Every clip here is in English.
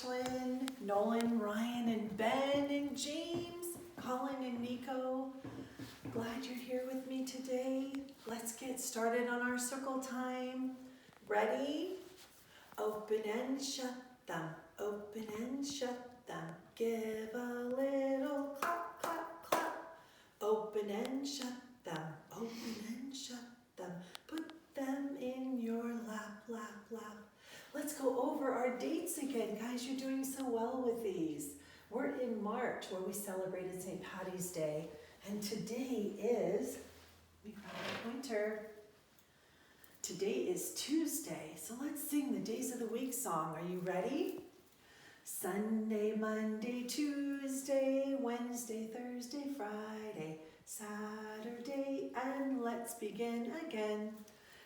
Ashlyn, Nolan, Ryan, and Ben, and James, Colin, and Nico. Glad you're here with me today. Let's get started on our circle time. Ready? Open and shut them, open and shut them. Give a little clap, clap, clap. Open and shut them, open and shut them. Put them in your lap, lap, lap. Let's go over our dates again. Guys, you're doing so well with these. We're in March where we celebrated St. Patty's Day. And today is, let me grab my pointer. Today is Tuesday. So let's sing the Days of the Week song. Are you ready? Sunday, Monday, Tuesday, Wednesday, Thursday, Friday, Saturday, and let's begin again.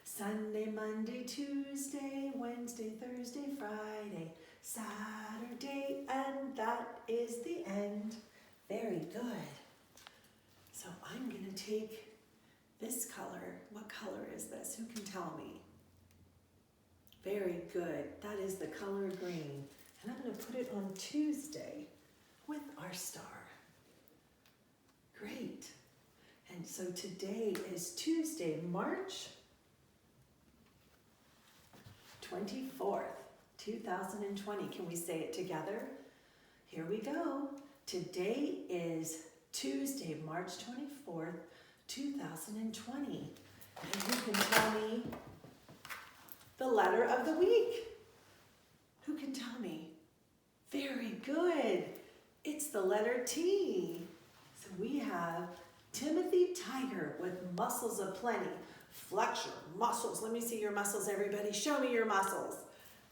Sunday, Monday, Tuesday, Wednesday, Thursday, Friday, Saturday, and that is the end. Very good. So I'm going to take this color. What color is this? Who can tell me? Very good. That is the color green. And I'm going to put it on Tuesday with our star. Great. And so today is Tuesday, March 24th, 2020. Can we say it together? Here we go. Today is Tuesday, March 24th, 2020. And who can tell me the letter of the week? Who can tell me? Very good. It's the letter T. So we have Timothy Tiger with muscles aplenty. Flex your muscles. Let me see your muscles, everybody. Show me your muscles.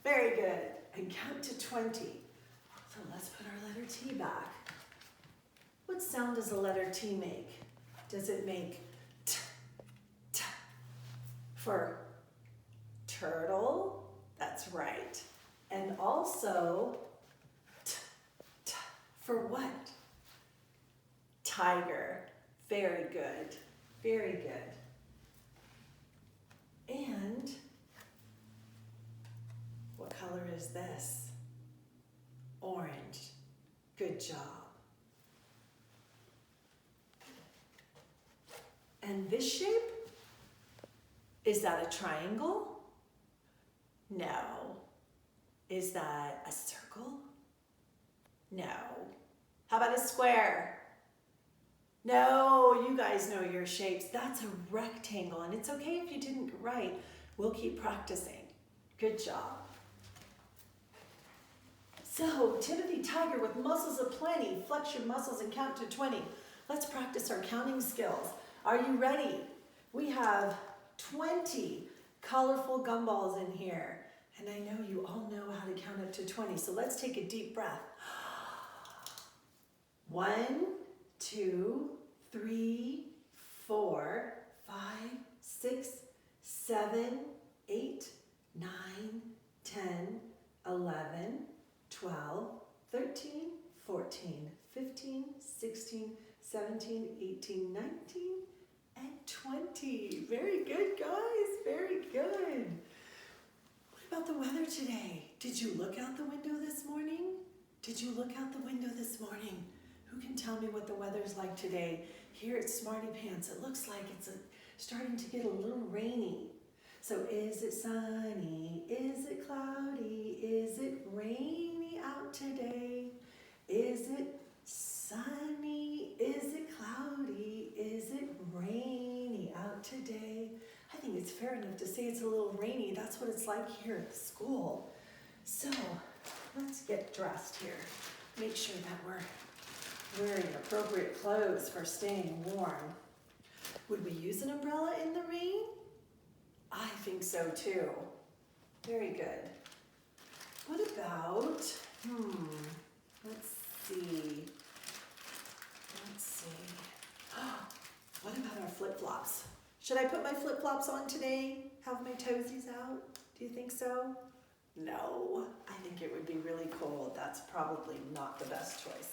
Very good. And count to 20. So let's put our letter T back. What sound does the letter T make? Does it make t, t for turtle? That's right. And also t, t for what? Tiger. Very good. Very good. And what color is this? Orange. Good job. And this shape? Is that a triangle? No. Is that a circle? No. How about a square? No, you guys know your shapes. That's a rectangle, and it's okay if you didn't get right. We'll keep practicing. Good job. So, Timothy Tiger with muscles aplenty. Flex your muscles and count to 20. Let's practice our counting skills. Are you ready? We have 20 colorful gumballs in here. And I know you all know how to count up to 20. So let's take a deep breath. 1, 2, 3, 4, 5, 6, 7, 8, 9, 10, 11, 12, 13, 14, 15, 16, 17, 18, 19, and 20. Very good, guys. Very good. What about the weather today? Did you look out the window this morning? Did you look out the window this morning? Who can tell me what the weather's like today? Here at Smarty Pants, it looks like it's starting to get a little rainy. So is it sunny? Is it cloudy? Is it rainy out today? Is it sunny? Is it cloudy? Is it rainy out today? I think it's fair enough to say it's a little rainy. That's what it's like here at the school. So let's get dressed here. Make sure that we're wearing appropriate clothes for staying warm. Would we use an umbrella in the rain? I think so too. Very good. What about, let's see. What about our flip-flops? Should I put my flip-flops on today? Have my toesies out? Do you think so? No, I think it would be really cold. That's probably not the best choice.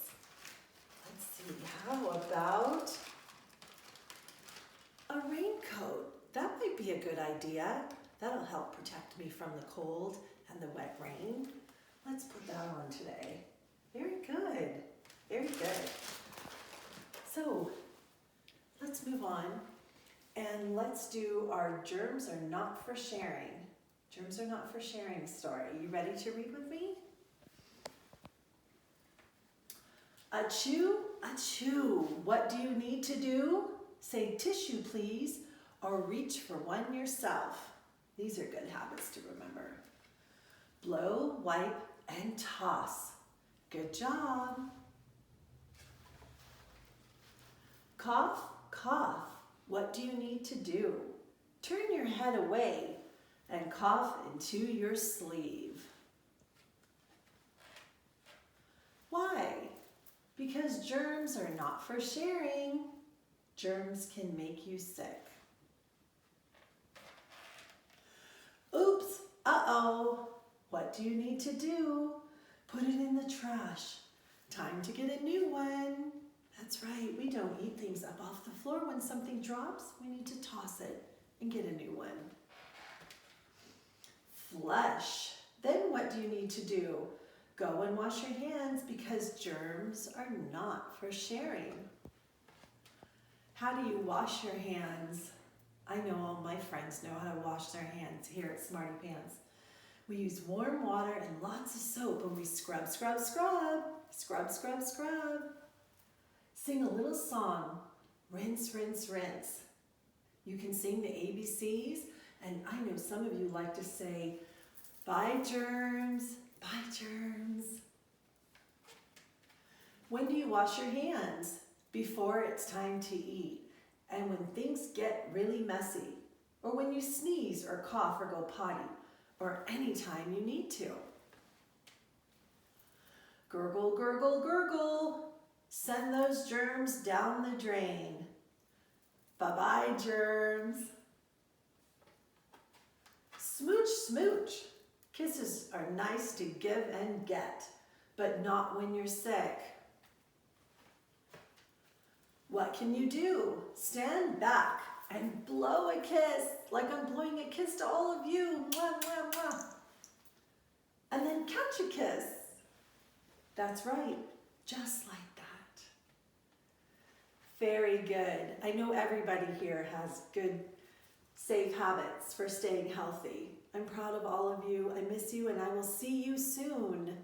Let's see, how about a raincoat? That might be a good idea. That'll help protect me from the cold and the wet rain. Let's put that on today. let's do our germs are not for sharing. Germs are not for sharing story. You ready to read with me? Achoo, achoo. What do you need to do? Say tissue, please, or reach for one yourself. These are good habits to remember. Blow, wipe, and toss. Good job. Cough, cough. What do you need to do? Turn your head away and cough into your sleeve. Why? Because germs are not for sharing. Germs can make you sick. Oops, uh-oh. What do you need to do? Put it in the trash. Time to get a new one. That's right, we don't eat things up off the floor. When something drops, we need to toss it and get a new one. Flush. Then what do you need to do? Go and wash your hands because germs are not for sharing. How do you wash your hands? I know all my friends know how to wash their hands here at Smarty Pants. We use warm water and lots of soap and we scrub, scrub, scrub. Scrub, scrub, scrub. Sing a little song. Rinse, rinse, rinse. You can sing the ABCs, and I know some of you like to say, bye germs, bye germs. When do you wash your hands? Before it's time to eat, and when things get really messy, or when you sneeze or cough or go potty, or anytime you need to. Gurgle, gurgle, gurgle. Send those germs down the drain. Bye-bye, germs. Smooch, smooch. Kisses are nice to give and get, but not when you're sick. What can you do? Stand back and blow a kiss, like I'm blowing a kiss to all of you. Mwah, mwah, mwah. And then catch a kiss. That's right, just like that. Very good. I know everybody here has good, safe habits for staying healthy. I'm proud of all of you. I miss you, and I will see you soon.